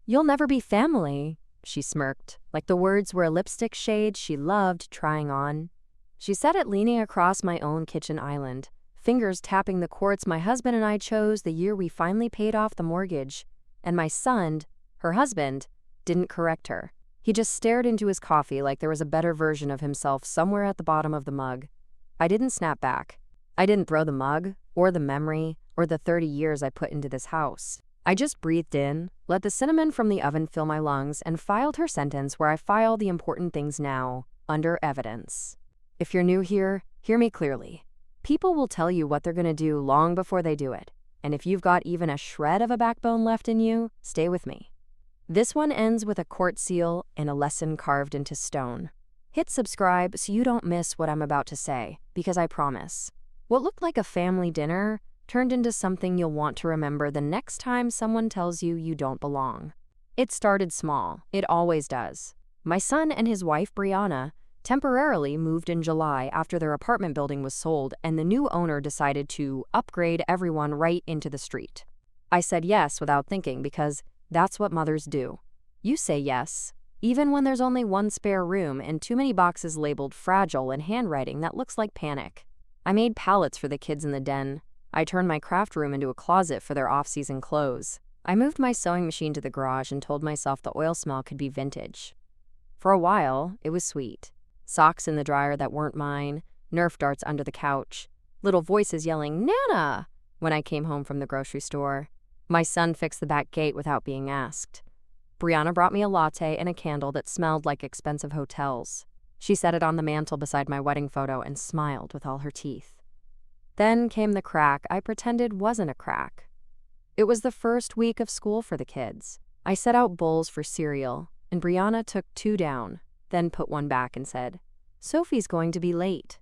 "You'll never be family," she smirked, like the words were a lipstick shade she loved trying on. She said it leaning across my own kitchen island, fingers tapping the quartz my husband and I chose the year we finally paid off the mortgage. And my son, her husband, didn't correct her. He just stared into his coffee like there was a better version of himself somewhere at the bottom of the mug. I didn't snap back. I didn't throw the mug, or the memory, or the 30 years I put into this house. I just breathed in, let the cinnamon from the oven fill my lungs, and filed her sentence where I file the important things now, under evidence. If you're new here, hear me clearly. People will tell you what they're going to do long before they do it. And if you've got even a shred of a backbone left in you, stay with me. This one ends with a court seal and a lesson carved into stone. Hit subscribe so you don't miss what I'm about to say, because I promise. What looked like a family dinner turned into something you'll want to remember the next time someone tells you you don't belong. It started small. It always does. My son and his wife, Brianna, temporarily moved in July after their apartment building was sold and the new owner decided to upgrade everyone right into the street. I said yes without thinking because that's what mothers do. You say yes, even when there's only one spare room and too many boxes labeled fragile in handwriting that looks like panic. I made pallets for the kids in the den. I turned my craft room into a closet for their off-season clothes. I moved my sewing machine to the garage and told myself the oil smell could be vintage. For a while, it was sweet. Socks in the dryer that weren't mine, Nerf darts under the couch, little voices yelling, "Nana!" when I came home from the grocery store. My son fixed the back gate without being asked. Brianna brought me a latte and a candle that smelled like expensive hotels. She set it on the mantel beside my wedding photo and smiled with all her teeth. Then came the crack I pretended wasn't a crack. It was the first week of school for the kids. I set out bowls for cereal, and Brianna took 2 down, then put 1 back and said, "Sophie's going to be late.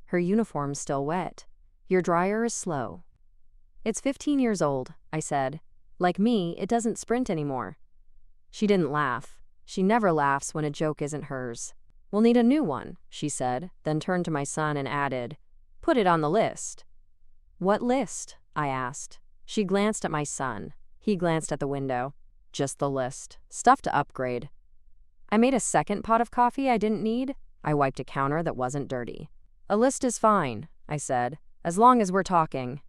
Her uniform's still wet. Your dryer is slow." "It's 15 years old," I said. "Like me, it doesn't sprint anymore." She didn't laugh. She never laughs when a joke isn't hers. "We'll need a new one," she said, then turned to my son and added, "Put it on the list." "What list?" I asked. She glanced at my son. He glanced at the window. "Just the list. Stuff to upgrade." I made a second pot of coffee I didn't need. I wiped a counter that wasn't dirty. "A list is fine," I said, "as long as we're talking."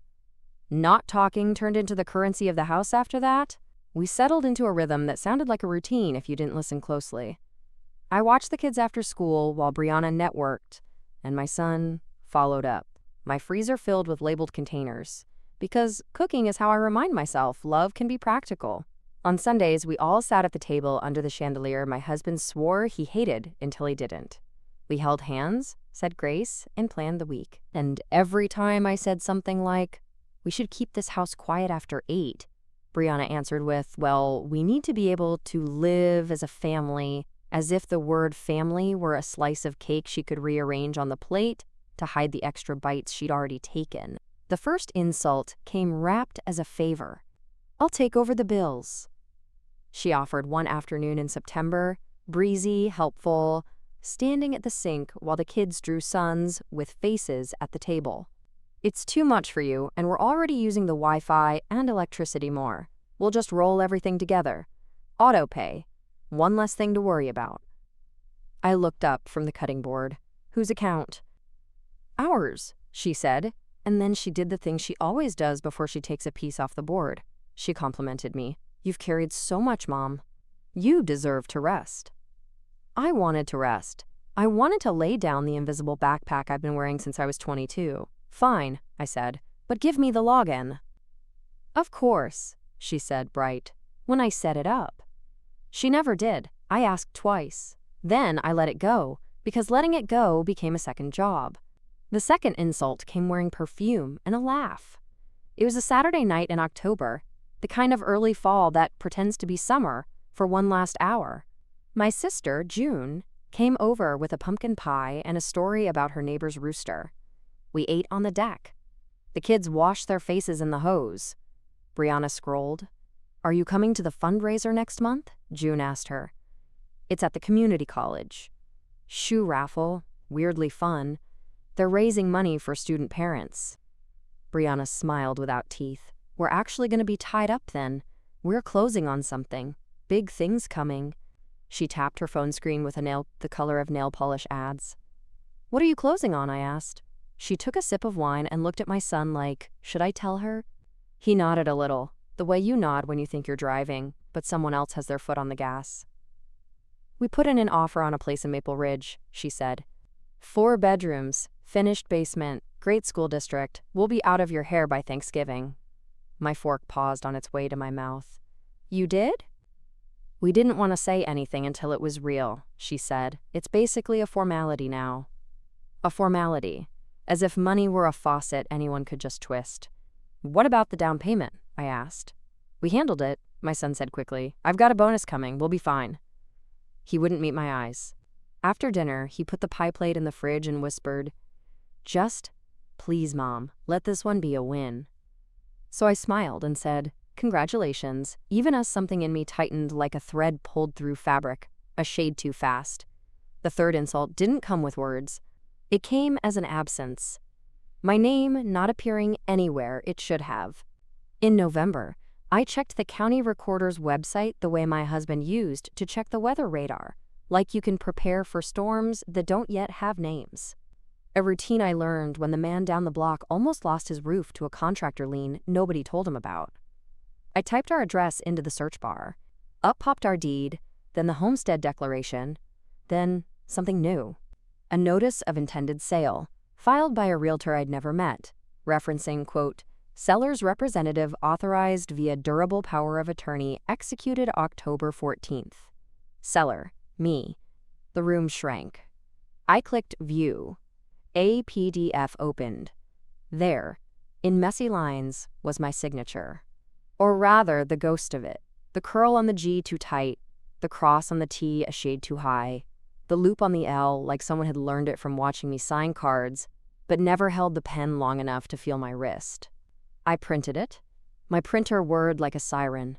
Not talking turned into the currency of the house after that. We settled into a rhythm that sounded like a routine if you didn't listen closely. I watched the kids after school while Brianna networked, and my son followed up. My freezer filled with labeled containers. Because cooking is how I remind myself love can be practical. On Sundays, we all sat at the table under the chandelier my husband swore he hated until he didn't. We held hands, said grace, and planned the week. And every time I said something like, "We should keep this house quiet after 8, Brianna answered with, "Well, we need to be able to live as a family," as if the word family were a slice of cake she could rearrange on the plate to hide the extra bites she'd already taken. The first insult came wrapped as a favor. "I'll take over the bills." She offered one afternoon in September, breezy, helpful, standing at the sink while the kids drew suns with faces at the table. "It's too much for you, and we're already using the Wi-Fi and electricity more. We'll just roll everything together. Auto pay. One less thing to worry about." I looked up from the cutting board. "Whose account?" "Ours," she said, and then she did the thing she always does before she takes a piece off the board. She complimented me. "You've carried so much, Mom. You deserve to rest." I wanted to rest. I wanted to lay down the invisible backpack I've been wearing since I was 22. "Fine," I said, "but give me the login." "Of course," she said, bright, "when I set it up." She never did. I asked twice. Then I let it go, because letting it go became a second job. The second insult came wearing perfume and a laugh. It was a Saturday night in October, the kind of early fall that pretends to be summer for one last hour. My sister, June, came over with a pumpkin pie and a story about her neighbor's rooster. We ate on the deck. The kids washed their faces in the hose. Brianna scrolled. "Are you coming to the fundraiser next month?" June asked her. "It's at the community college. Shoe raffle, weirdly fun. They're raising money for student parents." Brianna smiled without teeth. "We're actually going to be tied up then. We're closing on something. big things coming. She tapped her phone screen with the color of nail polish ads. What are you closing on? I asked. She took a sip of wine and looked at my son like, should I tell her? He nodded a little, the way you nod when you think you're driving, but someone else has their foot on the gas. We put in an offer on a place in Maple Ridge, she said. 4 bedrooms, finished basement, great school district. We'll be out of your hair by Thanksgiving. My fork paused on its way to my mouth. You did? We didn't want to say anything until it was real, she said. It's basically a formality now. A formality. As if money were a faucet anyone could just twist. What about the down payment? I asked. We handled it, my son said quickly. I've got a bonus coming. We'll be fine. He wouldn't meet my eyes. After dinner, he put the pie plate in the fridge and whispered, just, please, Mom, let this one be a win. So I smiled and said, congratulations, even as something in me tightened like a thread pulled through fabric, a shade too fast. The third insult didn't come with words. It came as an absence. My name not appearing anywhere it should have. In November, I checked the county recorder's website the way my husband used to check the weather radar, like you can prepare for storms that don't yet have names. A routine I learned when the man down the block almost lost his roof to a contractor lien nobody told him about. I typed our address into the search bar. Up popped our deed, then the homestead declaration, then something new. A notice of intended sale, filed by a realtor I'd never met, referencing, quote, seller's representative authorized via durable power of attorney executed October 14th. Seller, me. The room shrank. I clicked view. A PDF opened. There, in messy lines, was my signature. Or rather, the ghost of it. The curl on the G too tight, the cross on the T a shade too high, the loop on the L like someone had learned it from watching me sign cards, but never held the pen long enough to feel my wrist. I printed it. My printer whirred like a siren.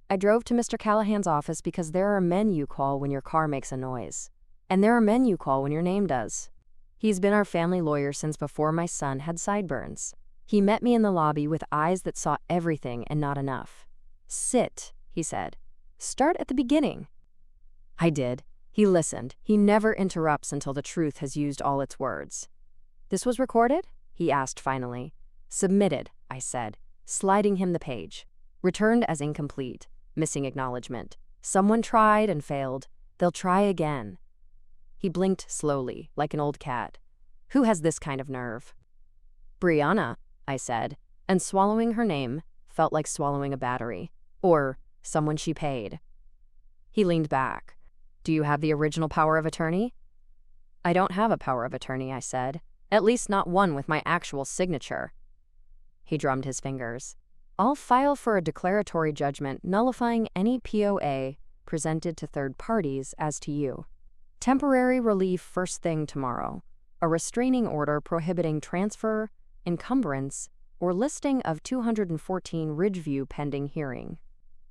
I drove to Mr. Callahan's office because there are men you call when your car makes a noise. And there are men you call when your name does. He's been our family lawyer since before my son had sideburns. He met me in the lobby with eyes that saw everything and not enough. Sit, he said. Start at the beginning. I did. He listened. He never interrupts until the truth has used all its words. This was recorded? He asked finally. Submitted, I said, sliding him the page. Returned as incomplete, missing acknowledgement. Someone tried and failed. They'll try again. He blinked slowly, like an old cat. Who has this kind of nerve? Brianna, I said, and swallowing her name felt like swallowing a battery. Or someone she paid. He leaned back. Do you have the original power of attorney? I don't have a power of attorney, I said. At least not one with my actual signature. He drummed his fingers. I'll file for a declaratory judgment nullifying any POA presented to third parties as to you. Temporary relief first thing tomorrow. A restraining order prohibiting transfer, encumbrance, or listing of 214 Ridgeview pending hearing.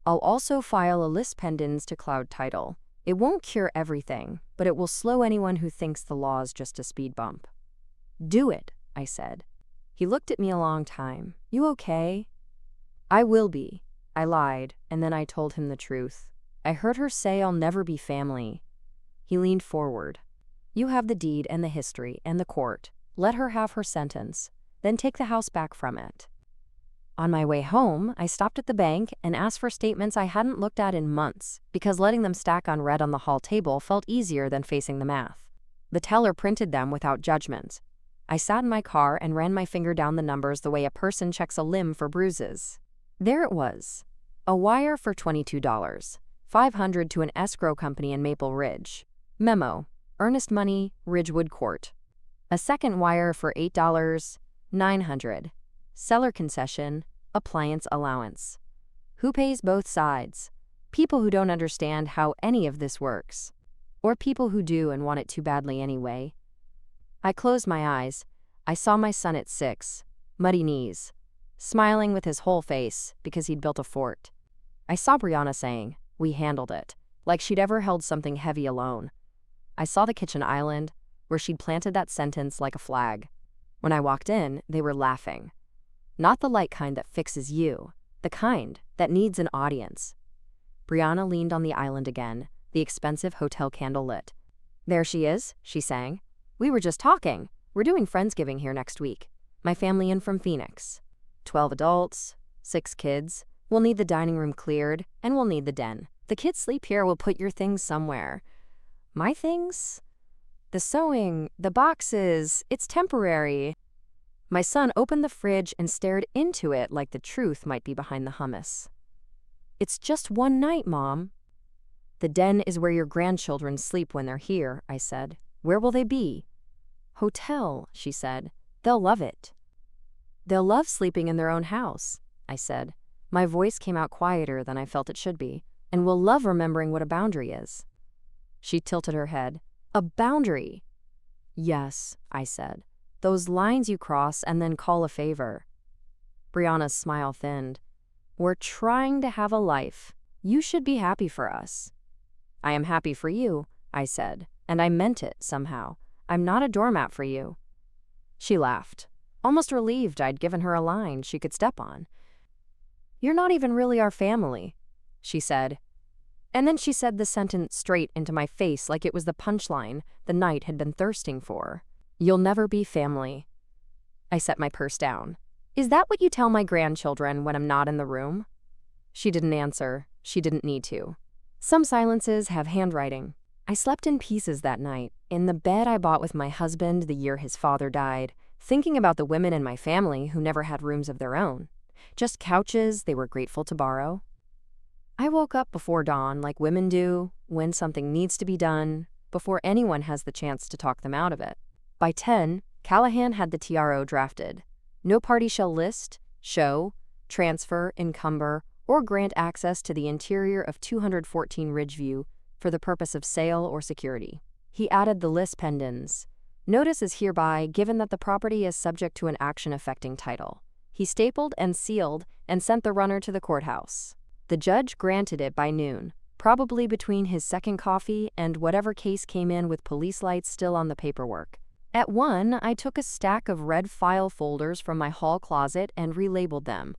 I'll also file a lis pendens to cloud title. It won't cure everything, but it will slow anyone who thinks the law's just a speed bump. Do it, I said. He looked at me a long time. You okay? I will be. I lied, and then I told him the truth. I heard her say I'll never be family. He leaned forward. You have the deed and the history and the court. Let her have her sentence, then take the house back from it. On my way home, I stopped at the bank and asked for statements I hadn't looked at in months because letting them stack on red on the hall table felt easier than facing the math. The teller printed them without judgment. I sat in my car and ran my finger down the numbers the way a person checks a limb for bruises. There it was. A wire for $22, $500 to an escrow company in Maple Ridge. Memo, earnest money, Ridgewood Court. A second wire for $8, $900. Seller concession, appliance allowance. Who pays both sides? People who don't understand how any of this works. Or people who do and want it too badly anyway. I closed my eyes. I saw my son at 6, muddy knees, smiling with his whole face because he'd built a fort. I saw Brianna saying, "We handled it," like she'd ever held something heavy alone. I saw the kitchen island, where she'd planted that sentence like a flag. When I walked in, they were laughing. Not the light kind that fixes you, the kind that needs an audience. Brianna leaned on the island again, the expensive hotel candle lit. "There she is," she sang. "We were just talking. We're doing Friendsgiving here next week. My family in from Phoenix. 12 adults, 6 kids. We'll need the dining room cleared, and we'll need the den. The kids sleep here. We'll put your things somewhere." "My things?" "The sewing, the boxes. It's temporary." My son opened the fridge and stared into it like the truth might be behind the hummus. "It's just one night, Mom." "The den is where your grandchildren sleep when they're here," I said. "Where will they be?" "Hotel," she said. "They'll love it." "They'll love sleeping in their own house," I said. My voice came out quieter than I felt it should be, "and will love remembering what a boundary is." She tilted her head. "A boundary?" "Yes," I said. "Those lines you cross and then call a favor." Brianna's smile thinned. "We're trying to have a life. You should be happy for us." "I am happy for you," I said, and I meant it somehow. "I'm not a doormat for you." She laughed, almost relieved I'd given her a line she could step on. "You're not even really our family," she said. And then she said the sentence straight into my face like it was the punchline the night had been thirsting for. "You'll never be family." I set my purse down. "Is that what you tell my grandchildren when I'm not in the room?" She didn't answer. She didn't need to. Some silences have handwriting. I slept in pieces that night, in the bed I bought with my husband the year his father died, thinking about the women in my family who never had rooms of their own. Just couches they were grateful to borrow. I woke up before dawn like women do, when something needs to be done, before anyone has the chance to talk them out of it. By 10, Callahan had the TRO drafted. No party shall list, show, transfer, encumber, or grant access to the interior of 214 Ridgeview for the purpose of sale or security. He added the lis pendens. Notice is hereby given that the property is subject to an action affecting title. He stapled and sealed and sent the runner to the courthouse. The judge granted it by noon, probably between his second coffee and whatever case came in with police lights still on the paperwork. At 1, I took a stack of red file folders from my hall closet and relabeled them.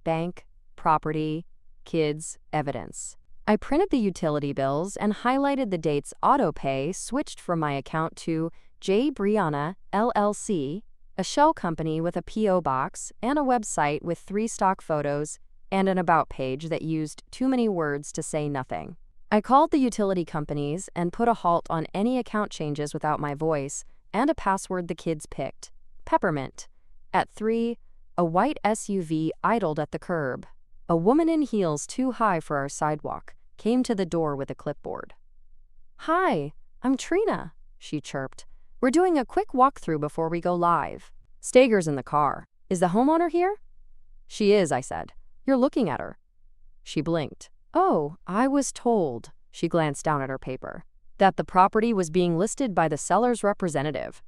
Bank, property, kids, evidence. I printed the utility bills and highlighted the dates autopay switched from my account to J. Brianna, LLC, a shell company with a P.O. box and a website with 3 stock photos and an about page that used too many words to say nothing. I called the utility companies and put a halt on any account changes without my voice and a password the kids picked, Peppermint. At 3, a white SUV idled at the curb. A woman in heels too high for our sidewalk came to the door with a clipboard. "Hi, I'm Trina," she chirped. "We're doing a quick walkthrough before we go live." "Stager's in the car. Is the homeowner here?" "She is," I said. "You're looking at her." She blinked. "Oh, I was told," she glanced down at her paper, "that the property was being listed by the seller's representative."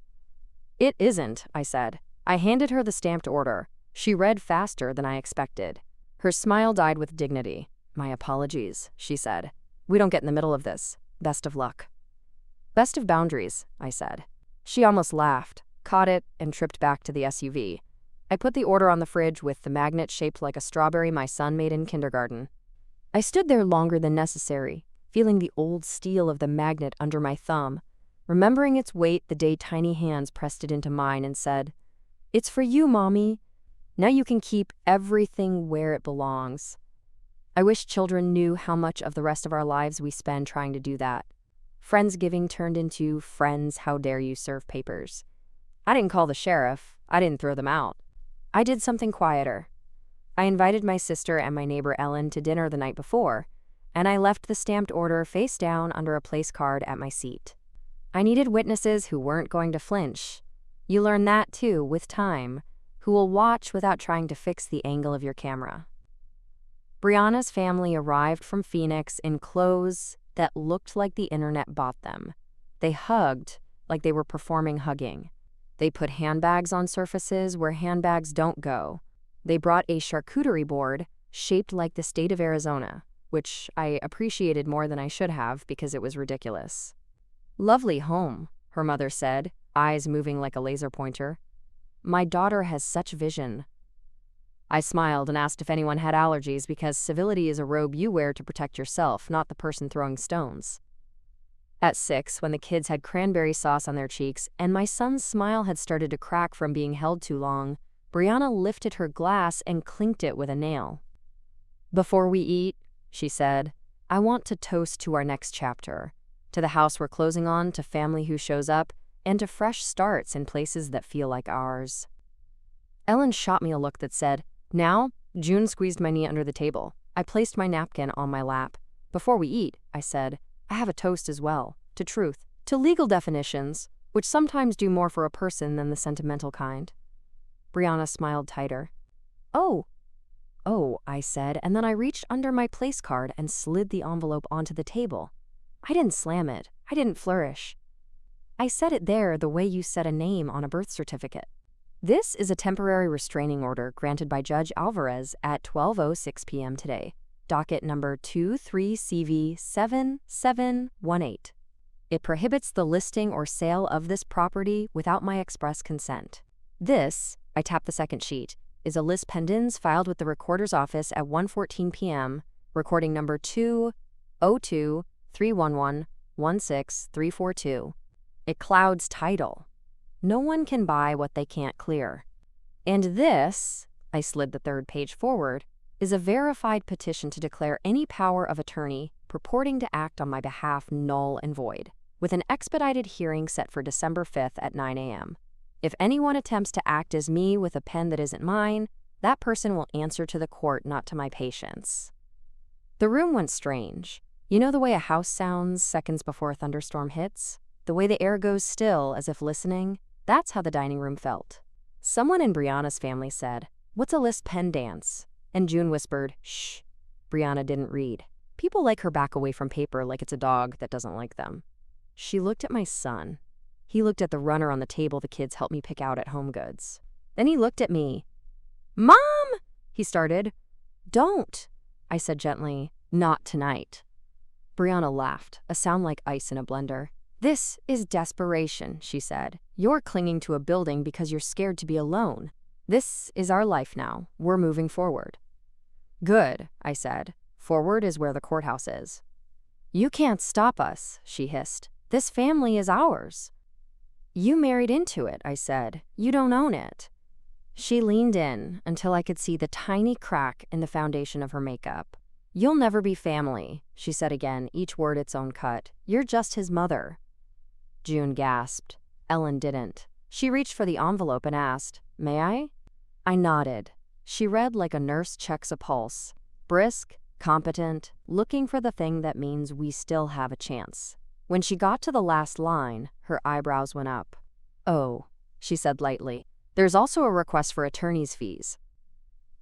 "It isn't," I said. I handed her the stamped order. She read faster than I expected. Her smile died with dignity. "My apologies," she said. "We don't get in the middle of this. Best of luck." "Best of boundaries," I said. She almost laughed, caught it, and tripped back to the SUV. I put the order on the fridge with the magnet shaped like a strawberry my son made in kindergarten. I stood there longer than necessary, feeling the old steel of the magnet under my thumb, remembering its weight the day tiny hands pressed it into mine and said, "It's for you, Mommy. Now you can keep everything where it belongs." I wish children knew how much of the rest of our lives we spend trying to do that. Friendsgiving turned into Friends How Dare You Serve papers. I didn't call the sheriff. I didn't throw them out. I did something quieter. I invited my sister and my neighbor Ellen to dinner the night before, and I left the stamped order face down under a place card at my seat. I needed witnesses who weren't going to flinch. You learn that too, with time, who will watch without trying to fix the angle of your camera. Brianna's family arrived from Phoenix in clothes that looked like the internet bought them. They hugged like they were performing hugging. They put handbags on surfaces where handbags don't go. They brought a charcuterie board shaped like the state of Arizona, which I appreciated more than I should have because it was ridiculous. "Lovely home," her mother said, eyes moving like a laser pointer. "My daughter has such vision." I smiled and asked if anyone had allergies because civility is a robe you wear to protect yourself, not the person throwing stones. At 6, when the kids had cranberry sauce on their cheeks and my son's smile had started to crack from being held too long, Brianna lifted her glass and clinked it with a nail. "Before we eat," she said, "I want to toast to our next chapter, to the house we're closing on, to family who shows up, and to fresh starts in places that feel like ours." Ellen shot me a look that said, "Now?" June squeezed my knee under the table. I placed my napkin on my lap. "Before we eat," I said, "I have a toast as well, to truth, to legal definitions, which sometimes do more for a person than the sentimental kind." Brianna smiled tighter. Oh, I said, and then I reached under my place card and slid the envelope onto the table. I didn't slam it. I didn't flourish. I set it there the way you set a name on a birth certificate. "This is a temporary restraining order granted by Judge Alvarez at 12:06 p.m. today. Docket number 23CV7718. It prohibits the listing or sale of this property without my express consent. This," I tapped the second sheet, "is a lis pendens filed with the recorder's office at 1:14 p.m., recording number 202-311-16342. It clouds title. No one can buy what they can't clear. And this," I slid the third page forward, "is a verified petition to declare any power of attorney purporting to act on my behalf null and void, with an expedited hearing set for December 5th at 9 a.m. If anyone attempts to act as me with a pen that isn't mine, that person will answer to the court, not to my patients." The room went strange. You know the way a house sounds seconds before a thunderstorm hits? The way the air goes still, as if listening? That's how the dining room felt. Someone in Brianna's family said, "What's a lis pen dance?" And June whispered, "Shh." Brianna didn't read. People like her back away from paper like it's a dog that doesn't like them. She looked at my son. He looked at the runner on the table the kids helped me pick out at Home Goods. Then he looked at me. "Mom!" he started. "Don't," I said gently. "Not tonight." Brianna laughed, a sound like ice in a blender. "This is desperation," she said. "You're clinging to a building because you're scared to be alone. This is our life now. We're moving forward." "Good," I said. "Forward is where the courthouse is." "You can't stop us," she hissed. "This family is ours." "You married into it," I said. "You don't own it." She leaned in until I could see the tiny crack in the foundation of her makeup. "You'll never be family," she said again, each word its own cut. "You're just his mother." June gasped. Ellen didn't. She reached for the envelope and asked, "May I?" I nodded. She read like a nurse checks a pulse. Brisk, competent, looking for the thing that means we still have a chance. When she got to the last line, her eyebrows went up. "Oh," she said lightly. "There's also a request for attorney's fees."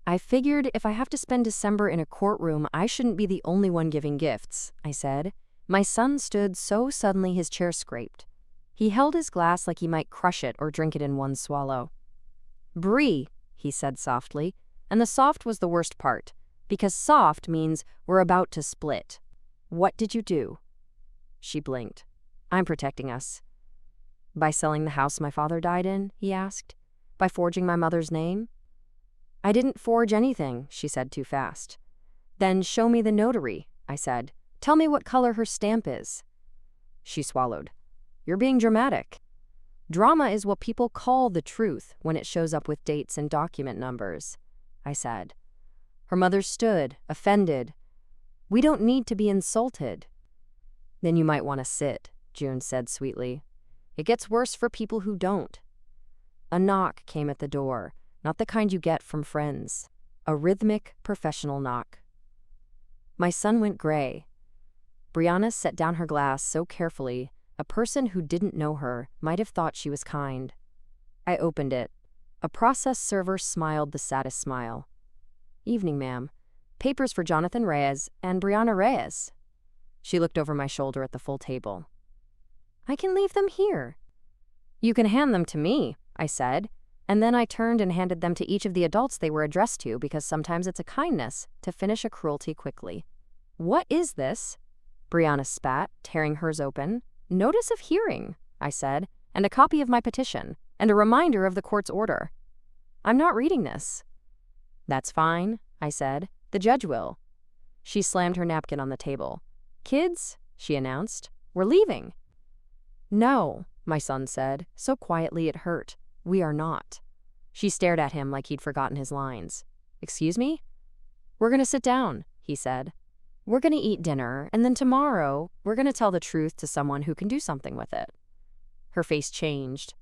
I figured if I have to spend December in a courtroom, I shouldn't be the only one giving gifts, I said. My son stood so suddenly his chair scraped. He held his glass like he might crush it or drink it in one swallow. "Bree," he said softly, and the soft was the worst part, because soft means we're about to split. "What did you do?" She blinked. "I'm protecting us." "By selling the house my father died in?" he asked. "By forging my mother's name?" "I didn't forge anything," she said too fast. "Then show me the notary," I said. "Tell me what color her stamp is." She swallowed. "You're being dramatic." "Drama is what people call the truth when it shows up with dates and document numbers," I said. Her mother stood, offended. "We don't need to be insulted." "Then you might want to sit," June said sweetly. "It gets worse for people who don't." A knock came at the door, not the kind you get from friends. A rhythmic, professional knock. My son went gray. Brianna set down her glass so carefully, a person who didn't know her might have thought she was kind. I opened it. A process server smiled the saddest smile. "Evening, ma'am. Papers for Jonathan Reyes and Brianna Reyes." She looked over my shoulder at the full table. "I can leave them here." "You can hand them to me," I said, and then I turned and handed them to each of the adults they were addressed to because sometimes it's a kindness to finish a cruelty quickly. "What is this?" Brianna spat, tearing hers open. "Notice of hearing," I said, "and a copy of my petition, and a reminder of the court's order." "I'm not reading this." "That's fine," I said. "The judge will." She slammed her napkin on the table. "Kids," she announced, "we're leaving." "No," my son said, so quietly it hurt. "We are not." She stared at him like he'd forgotten his lines. "Excuse me?" "We're going to sit down," he said. "We're going to eat dinner, and then tomorrow, we're going to tell the truth to someone who can do something with it." Her face changed.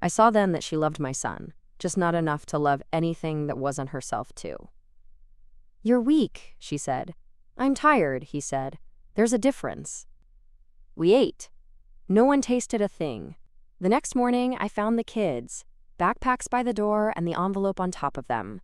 I saw then that she loved my son, just not enough to love anything that wasn't herself too. "You're weak," she said. "I'm tired," he said. "There's a difference." We ate. No one tasted a thing. The next morning, I found the kids, backpacks by the door and the envelope on top of them.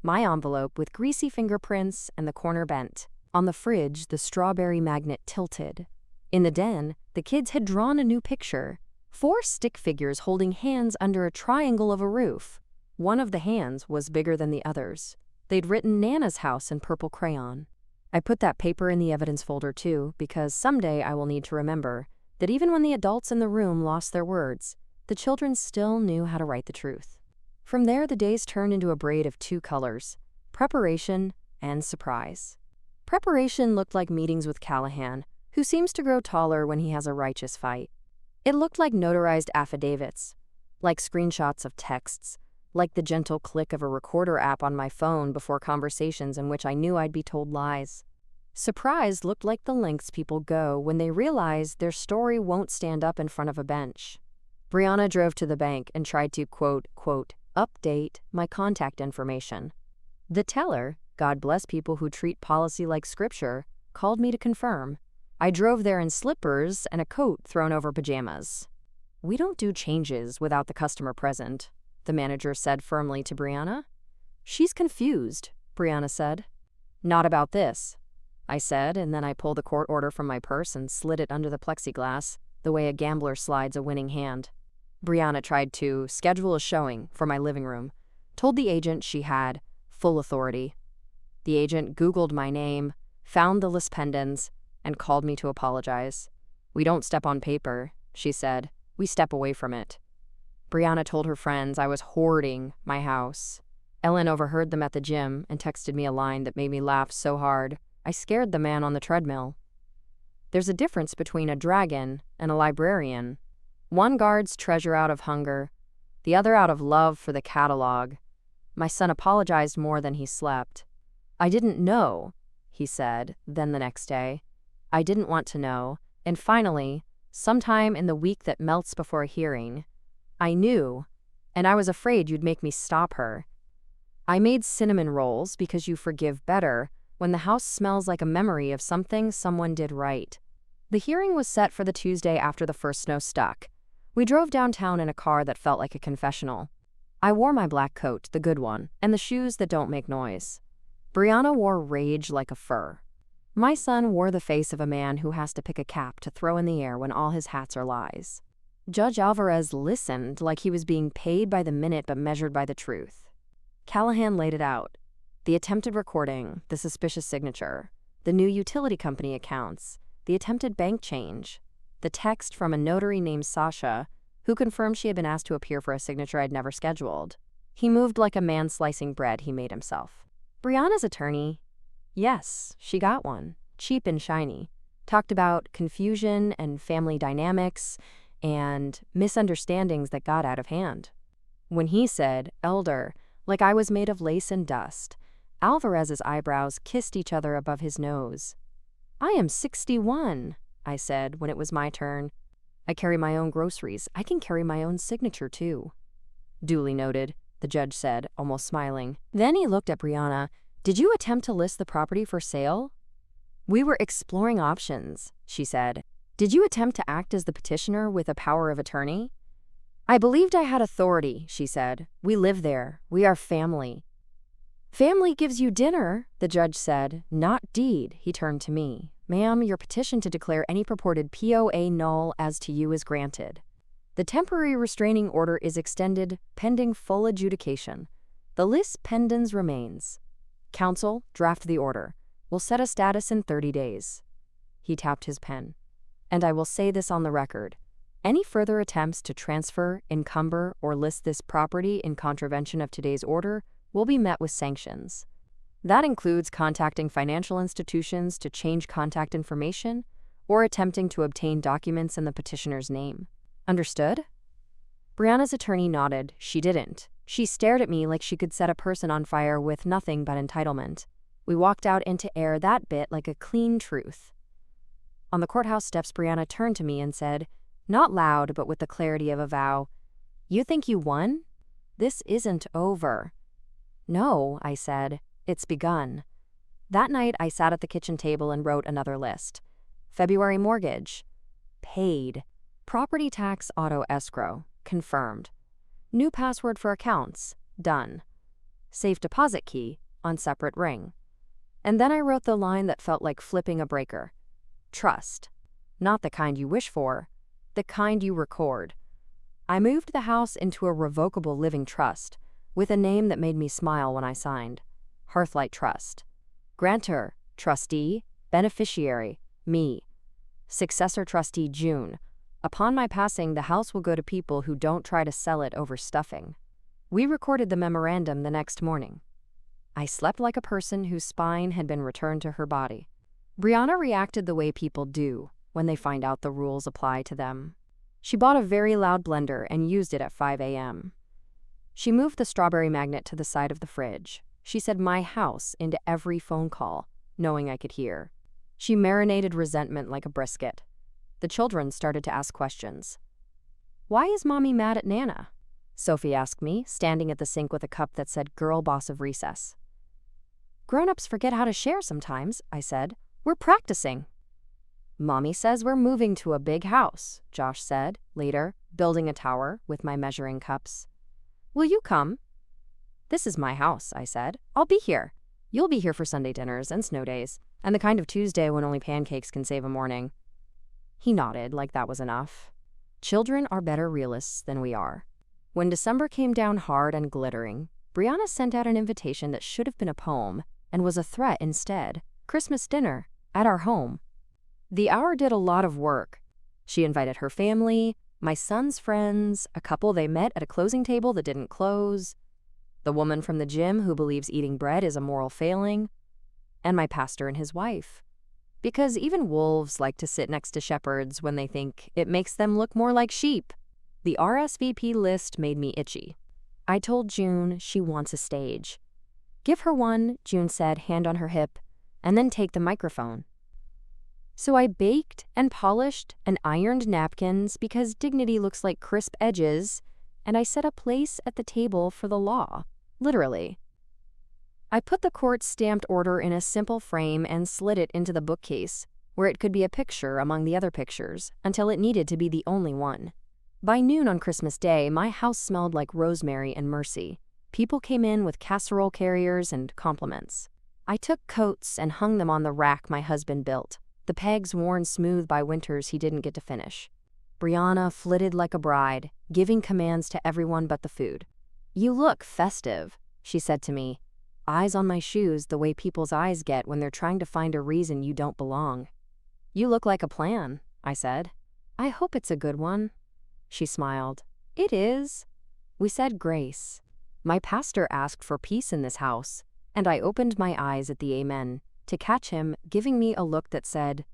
My envelope with greasy fingerprints and the corner bent. On the fridge, the strawberry magnet tilted. In the den, the kids had drawn a new picture. 4 stick figures holding hands under a triangle of a roof. One of the hands was bigger than the others. They'd written Nana's house in purple crayon. I put that paper in the evidence folder too, because someday I will need to remember that even when the adults in the room lost their words, the children still knew how to write the truth. From there, the days turned into a braid of 2 colors: preparation and surprise. Preparation looked like meetings with Callahan, who seems to grow taller when he has a righteous fight. It looked like notarized affidavits, like screenshots of texts, like the gentle click of a recorder app on my phone before conversations in which I knew I'd be told lies. Surprise looked like the lengths people go when they realize their story won't stand up in front of a bench. Brianna drove to the bank and tried to, quote, update my contact information. The teller, God bless people who treat policy like scripture, called me to confirm. I drove there in slippers and a coat thrown over pajamas. "We don't do changes without the customer present," the manager said firmly to Brianna. "She's confused," Brianna said. "Not about this," I said, and then I pulled the court order from my purse and slid it under the plexiglass, the way a gambler slides a winning hand. Brianna tried to schedule a showing for my living room, told the agent she had full authority. The agent Googled my name, found the lis pendens, and called me to apologize. "We don't step on paper," she said. "We step away from it." Brianna told her friends I was hoarding my house. Ellen overheard them at the gym and texted me a line that made me laugh so hard I scared the man on the treadmill. There's a difference between a dragon and a librarian. One guards treasure out of hunger, the other out of love for the catalog. My son apologized more than he slept. "I didn't know," he said, then the next day. "I didn't want to know, and finally, sometime in the week that melts before a hearing, I knew, and I was afraid you'd make me stop her. I made cinnamon rolls because you forgive better when the house smells like a memory of something someone did right." The hearing was set for the Tuesday after the first snow stuck. We drove downtown in a car that felt like a confessional. I wore my black coat, the good one, and the shoes that don't make noise. Brianna wore rage like a fur. My son wore the face of a man who has to pick a cap to throw in the air when all his hats are lies. Judge Alvarez listened like he was being paid by the minute but measured by the truth. Callahan laid it out. The attempted recording, the suspicious signature, the new utility company accounts, the attempted bank change, the text from a notary named Sasha, who confirmed she had been asked to appear for a signature I'd never scheduled. He moved like a man slicing bread he made himself. Brianna's attorney, yes, she got one, cheap and shiny, talked about confusion and family dynamics and misunderstandings that got out of hand. When he said, "elder," like I was made of lace and dust, Alvarez's eyebrows kissed each other above his nose. "I am 61, I said when it was my turn. "I carry my own groceries. I can carry my own signature, too." "Duly noted," the judge said, almost smiling. Then he looked at Brianna. "Did you attempt to list the property for sale?" "We were exploring options," she said. "Did you attempt to act as the petitioner with a power of attorney?" "I believed I had authority," she said. "We live there. We are family." "Family gives you dinner," the judge said. "Not deed." He turned to me. "Ma'am, your petition to declare any purported POA null as to you is granted. The temporary restraining order is extended pending full adjudication. The lis pendens remains. Counsel, draft the order. We'll set a status in 30 days. He tapped his pen. "And I will say this on the record. Any further attempts to transfer, encumber, or list this property in contravention of today's order will be met with sanctions. That includes contacting financial institutions to change contact information or attempting to obtain documents in the petitioner's name. Understood? Brianna's attorney nodded. She didn't. She stared at me like she could set a person on fire with nothing but entitlement. We walked out into air that bit like a clean truth. On the courthouse steps, Brianna turned to me and said, not loud but with the clarity of a vow, "You think you won? This isn't over." "No," I said. "It's begun." That night, I sat at the kitchen table and wrote another list. February mortgage. Paid. Property tax auto escrow. Confirmed. New password for accounts. Done. Safe deposit key on separate ring. And then I wrote the line that felt like flipping a breaker. Trust. Not the kind you wish for, the kind you record. I moved the house into a revocable living trust with a name that made me smile when I signed. Hearthlight Trust. Grantor, trustee, beneficiary, me. Successor trustee, June. Upon my passing, the house will go to people who don't try to sell it over stuffing. We recorded the memorandum the next morning. I slept like a person whose spine had been returned to her body. Brianna reacted the way people do when they find out the rules apply to them. She bought a very loud blender and used it at 5 a.m. She moved the strawberry magnet to the side of the fridge. She said "my house" into every phone call, knowing I could hear. She marinated resentment like a brisket. The children started to ask questions. "Why is Mommy mad at Nana?" Sophie asked me, standing at the sink with a cup that said "Girl Boss of Recess." "Grown-ups forget how to share sometimes," I said. "We're practicing." "Mommy says we're moving to a big house," Josh said, later, building a tower with my measuring cups. "Will you come?" "This is my house," I said. "I'll be here. You'll be here for Sunday dinners and snow days, and the kind of Tuesday when only pancakes can save a morning." He nodded like that was enough. Children are better realists than we are. When December came down hard and glittering, Brianna sent out an invitation that should have been a poem and was a threat instead. Christmas dinner at our home. The hour did a lot of work. She invited her family, my son's friends, a couple they met at a closing table that didn't close, the woman from the gym who believes eating bread is a moral failing, and my pastor and his wife. Because even wolves like to sit next to shepherds when they think it makes them look more like sheep. The RSVP list made me itchy. I told June she wants a stage. "Give her one," June said, hand on her hip, "and then take the microphone." So I baked and polished and ironed napkins because dignity looks like crisp edges, and I set a place at the table for the law, literally. I put the court stamped order in a simple frame and slid it into the bookcase, where it could be a picture among the other pictures, until it needed to be the only one. By noon on Christmas Day, my house smelled like rosemary and mercy. People came in with casserole carriers and compliments. I took coats and hung them on the rack my husband built, the pegs worn smooth by winters he didn't get to finish. Brianna flitted like a bride, giving commands to everyone but the food. "You look festive," she said to me. "Eyes on my shoes the way people's eyes get when they're trying to find a reason you don't belong." "You look like a plan," I said. "I hope it's a good one." She smiled. "It is." We said grace. My pastor asked for peace in this house, and I opened my eyes at the amen, to catch him giving me a look that said,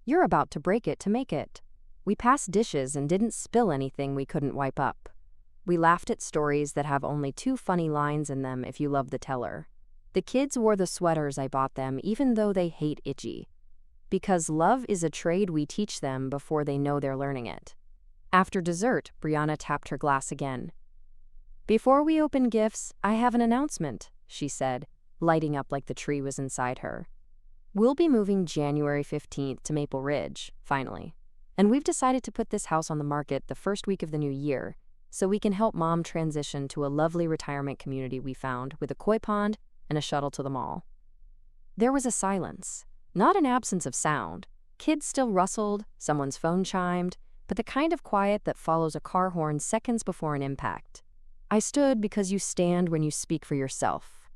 "You're about to break it to make it." We passed dishes and didn't spill anything we couldn't wipe up. We laughed at stories that have only 2 funny lines in them if you love the teller. The kids wore the sweaters I bought them even though they hate itchy. Because love is a trade we teach them before they know they're learning it. After dessert, Brianna tapped her glass again. "Before we open gifts, I have an announcement," she said, lighting up like the tree was inside her. "We'll be moving January 15th to Maple Ridge, finally. And we've decided to put this house on the market the first week of the new year, so we can help Mom transition to a lovely retirement community we found with a koi pond and a shuttle to the mall." There was a silence, not an absence of sound. Kids still rustled, someone's phone chimed, but the kind of quiet that follows a car horn seconds before an impact. I stood because you stand when you speak for yourself.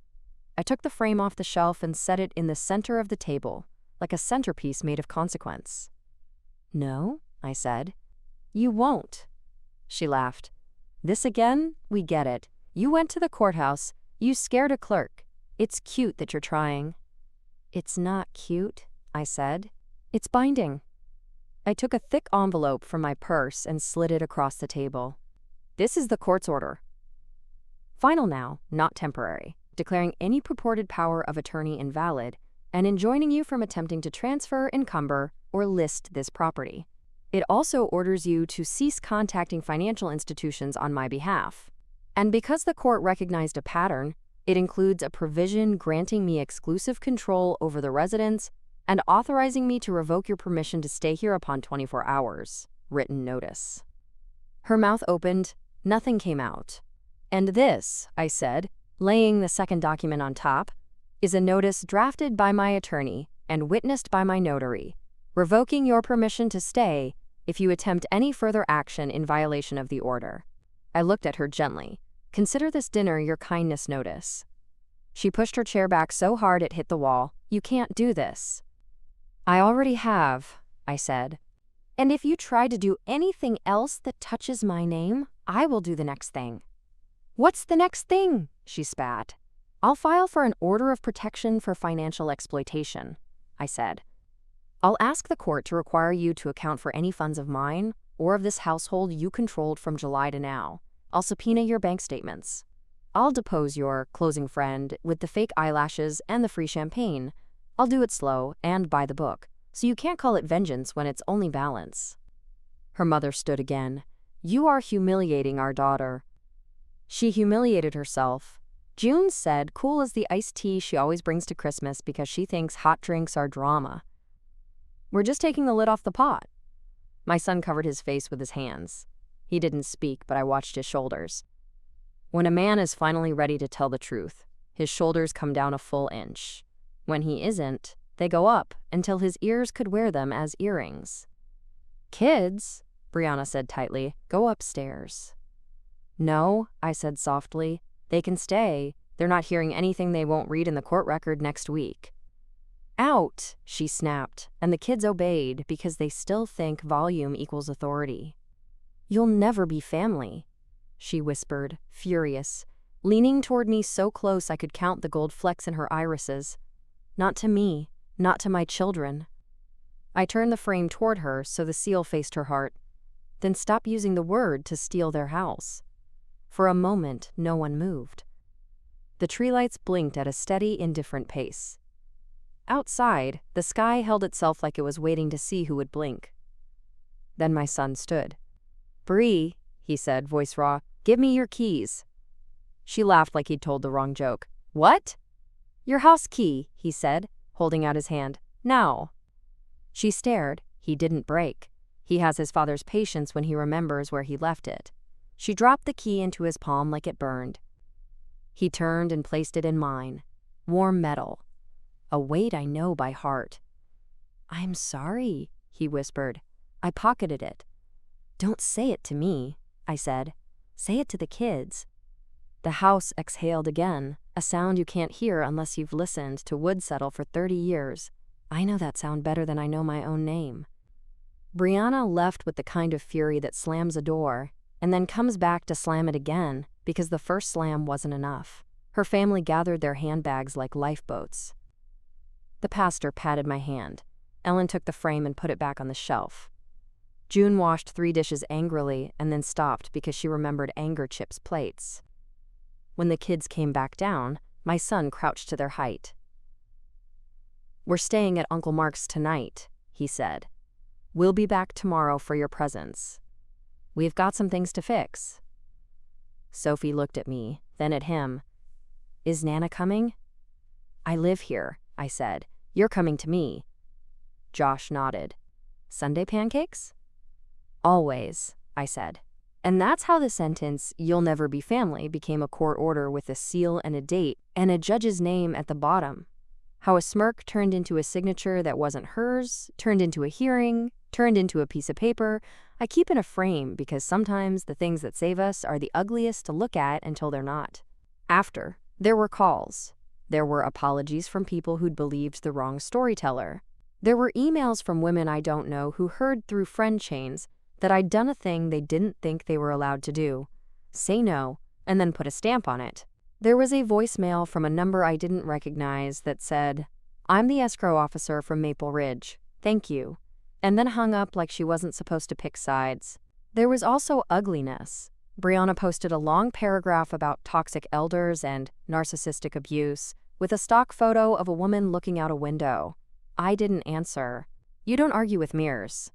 I took the frame off the shelf and set it in the center of the table, like a centerpiece made of consequence. "No," I said. "You won't." She laughed. "This again? We get it. You went to the courthouse. You scared a clerk. It's cute that you're trying." "It's not cute," I said. "It's binding." I took a thick envelope from my purse and slid it across the table. "This is the court's order. Final now, not temporary, declaring any purported power of attorney invalid and enjoining you from attempting to transfer, encumber, or list this property. It also orders you to cease contacting financial institutions on my behalf. And because the court recognized a pattern, it includes a provision granting me exclusive control over the residence and authorizing me to revoke your permission to stay here upon 24 hours. Written notice." Her mouth opened. Nothing came out. "And this," I said, laying the second document on top, "is a notice drafted by my attorney and witnessed by my notary, revoking your permission to stay if you attempt any further action in violation of the order." I looked at her gently. "Consider this dinner your kindness notice." She pushed her chair back so hard it hit the wall. "You can't do this." "I already have," I said. "And if you try to do anything else that touches my name, I will do the next thing." "What's the next thing?" she spat. "I'll file for an order of protection for financial exploitation," I said. "I'll ask the court to require you to account for any funds of mine or of this household you controlled from July to now. I'll subpoena your bank statements. I'll depose your closing friend with the fake eyelashes and the free champagne. I'll do it slow and by the book, so you can't call it vengeance when it's only balance." Her mother stood again. "You are humiliating our daughter." She humiliated herself. June said cool as the iced tea she always brings to Christmas because she thinks hot drinks are drama. "We're just taking the lid off the pot." My son covered his face with his hands. He didn't speak, but I watched his shoulders. When a man is finally ready to tell the truth, his shoulders come down a full inch. When he isn't, they go up until his ears could wear them as earrings. "Kids," Brianna said tightly, "go upstairs." "No," I said softly. "They can stay. They're not hearing anything they won't read in the court record next week." "Out," she snapped, and the kids obeyed because they still think volume equals authority. "You'll never be family," she whispered, furious, leaning toward me so close I could count the gold flecks in her irises. "Not to me, not to my children." I turned the frame toward her so the seal faced her heart. "Then stop using the word to steal their house." For a moment, no one moved. The tree lights blinked at a steady, indifferent pace. Outside, the sky held itself like it was waiting to see who would blink. Then my son stood. "Bree," he said, voice raw, "give me your keys." She laughed like he'd told the wrong joke. "What?" "Your house key," he said, holding out his hand. "Now." She stared. He didn't break. He has his father's patience when he remembers where he left it. She dropped the key into his palm like it burned. He turned and placed it in mine. Warm metal. A weight I know by heart. "I'm sorry," he whispered. I pocketed it. "Don't say it to me," I said. "Say it to the kids." The house exhaled again, a sound you can't hear unless you've listened to wood settle for 30 years. I know that sound better than I know my own name. Brianna left with the kind of fury that slams a door and then comes back to slam it again because the first slam wasn't enough. Her family gathered their handbags like lifeboats. The pastor patted my hand. Ellen took the frame and put it back on the shelf. June washed 3 dishes angrily and then stopped because she remembered Anger Chip's plates. When the kids came back down, my son crouched to their height. "We're staying at Uncle Mark's tonight," he said. "We'll be back tomorrow for your presents. We've got some things to fix." Sophie looked at me, then at him. "Is Nana coming?" "I live here," I said. "You're coming to me." Josh nodded. "Sunday pancakes?" "Always," I said. And that's how the sentence, "You'll never be family," became a court order with a seal and a date and a judge's name at the bottom. How a smirk turned into a signature that wasn't hers, turned into a hearing, turned into a piece of paper. I keep in a frame because sometimes the things that save us are the ugliest to look at until they're not. After, there were calls. There were apologies from people who'd believed the wrong storyteller. There were emails from women I don't know who heard through friend chains that I'd done a thing they didn't think they were allowed to do. Say no, and then put a stamp on it. There was a voicemail from a number I didn't recognize that said, "I'm the escrow officer from Maple Ridge. Thank you," and then hung up like she wasn't supposed to pick sides. There was also ugliness. Brianna posted a long paragraph about toxic elders and narcissistic abuse, with a stock photo of a woman looking out a window. I didn't answer. You don't argue with mirrors.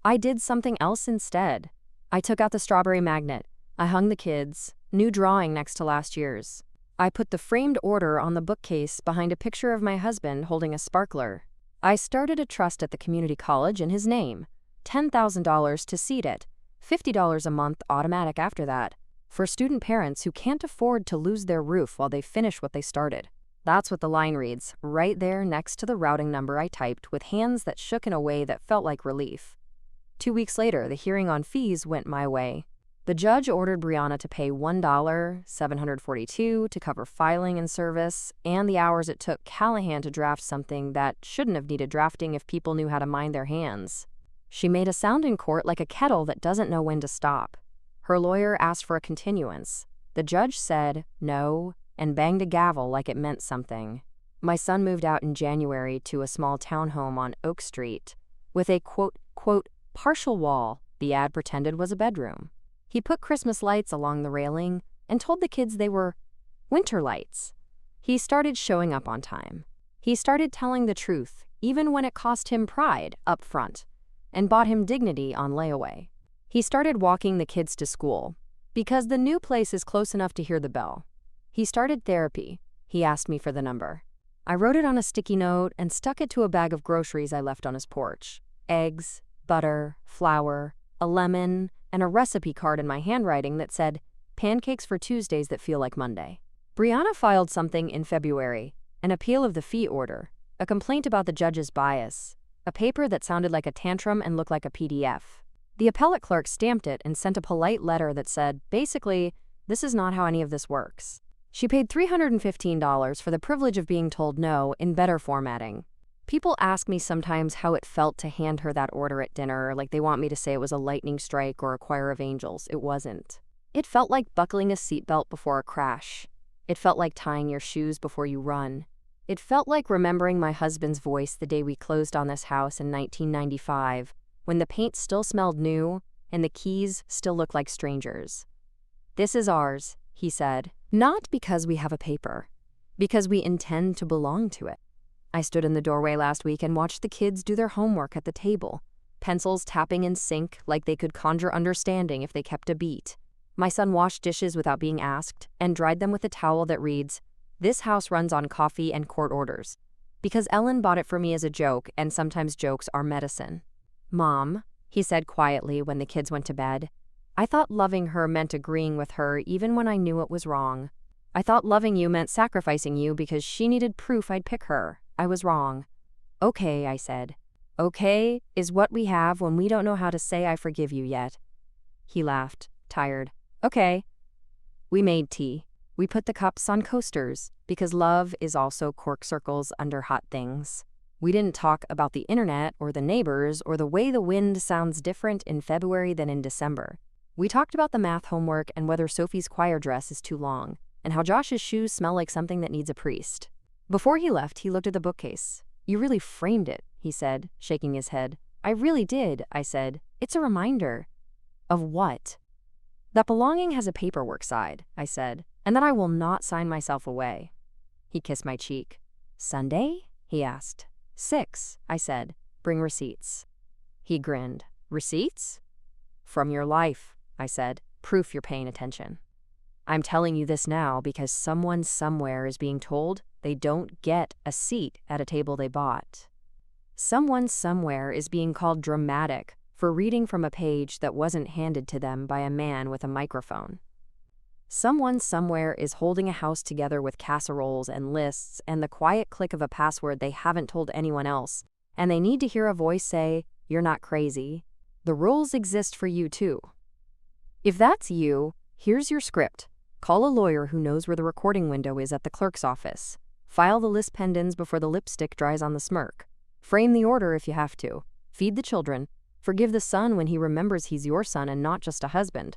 I did something else instead. I took out the strawberry magnet. I hung the kids' new drawing next to last year's. I put the framed order on the bookcase behind a picture of my husband holding a sparkler. I started a trust at the community college in his name. $10,000 to seed it. $50 a month automatic after that. For student parents who can't afford to lose their roof while they finish what they started. That's what the line reads, right there next to the routing number I typed with hands that shook in a way that felt like relief. 2 weeks later, the hearing on fees went my way. The judge ordered Brianna to pay $1,742 to cover filing and service, and the hours it took Callahan to draft something that shouldn't have needed drafting if people knew how to mind their hands. She made a sound in court like a kettle that doesn't know when to stop. Her lawyer asked for a continuance. The judge said no and banged a gavel like it meant something. My son moved out in January to a small townhome on Oak Street with a quote, partial wall the ad pretended was a bedroom. He put Christmas lights along the railing and told the kids they were winter lights. He started showing up on time. He started telling the truth, even when it cost him pride up front, and bought him dignity on layaway. He started walking the kids to school, because the new place is close enough to hear the bell. He started therapy. He asked me for the number. I wrote it on a sticky note and stuck it to a bag of groceries I left on his porch. Eggs, butter, flour, a lemon, and a recipe card in my handwriting that said, "Pancakes for Tuesdays that feel like Monday." Brianna filed something in February, an appeal of the fee order, a complaint about the judge's bias, a paper that sounded like a tantrum and looked like a PDF. The appellate clerk stamped it and sent a polite letter that said, basically, this is not how any of this works. She paid $315 for the privilege of being told no in better formatting. People ask me sometimes how it felt to hand her that order at dinner, like they want me to say it was a lightning strike or a choir of angels. It wasn't. It felt like buckling a seatbelt before a crash. It felt like tying your shoes before you run. It felt like remembering my husband's voice the day we closed on this house in 1995, when the paint still smelled new and the keys still looked like strangers. "This is ours," he said, "not because we have a paper, because we intend to belong to it." I stood in the doorway last week and watched the kids do their homework at the table, pencils tapping in sync like they could conjure understanding if they kept a beat. My son washed dishes without being asked and dried them with a towel that reads, "This house runs on coffee and court orders," because Ellen bought it for me as a joke, and sometimes jokes are medicine. "Mom," he said quietly when the kids went to bed, "I thought loving her meant agreeing with her even when I knew it was wrong. I thought loving you meant sacrificing you because she needed proof I'd pick her. I was wrong." "Okay," I said. "Okay is what we have when we don't know how to say I forgive you yet." He laughed, tired. "Okay." We made tea. We put the cups on coasters because love is also cork circles under hot things. We didn't talk about the internet or the neighbors or the way the wind sounds different in February than in December. We talked about the math homework and whether Sophie's choir dress is too long, and how Josh's shoes smell like something that needs a priest. Before he left, he looked at the bookcase. "You really framed it," he said, shaking his head. "I really did," I said. "It's a reminder." "Of what?" "That belonging has a paperwork side," I said, "and that I will not sign myself away." He kissed my cheek. "Sunday?" he asked. 6, I said. "Bring receipts." He grinned. "Receipts?" "From your life," I said. "Proof you're paying attention." I'm telling you this now because someone somewhere is being told they don't get a seat at a table they bought. Someone somewhere is being called dramatic for reading from a page that wasn't handed to them by a man with a microphone. Someone somewhere is holding a house together with casseroles and lists and the quiet click of a password they haven't told anyone else, and they need to hear a voice say, "You're not crazy. The rules exist for you too." If that's you, here's your script. Call a lawyer who knows where the recording window is at the clerk's office. File the list pendants before the lipstick dries on the smirk. Frame the order if you have to. Feed the children. Forgive the son when he remembers he's your son and not just a husband.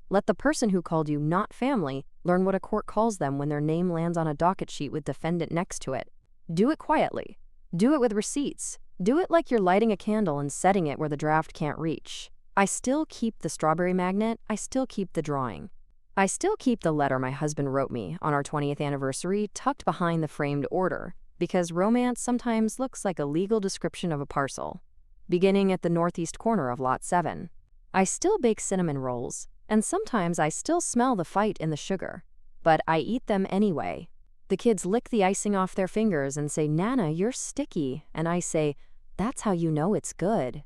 Let the person who called you not family learn what a court calls them when their name lands on a docket sheet with defendant next to it. Do it quietly. Do it with receipts. Do it like you're lighting a candle and setting it where the draft can't reach. I still keep the strawberry magnet. I still keep the drawing. I still keep the letter my husband wrote me on our 20th anniversary tucked behind the framed order, because romance sometimes looks like a legal description of a parcel. Beginning at the northeast corner of Lot 7. I still bake cinnamon rolls, and sometimes I still smell the fight in the sugar, but I eat them anyway. The kids lick the icing off their fingers and say, "Nana, you're sticky," and I say, "That's how you know it's good."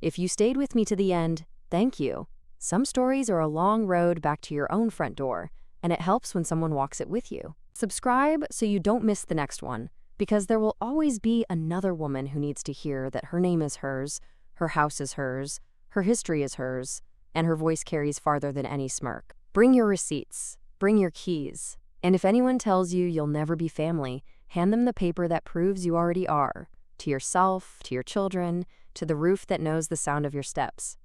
If you stayed with me to the end, thank you. Some stories are a long road back to your own front door, and it helps when someone walks it with you. Subscribe so you don't miss the next one, because there will always be another woman who needs to hear that her name is hers, her house is hers, her history is hers, and her voice carries farther than any smirk. Bring your receipts. Bring your keys. And if anyone tells you you'll never be family, hand them the paper that proves you already are. To yourself, to your children, to the roof that knows the sound of your steps.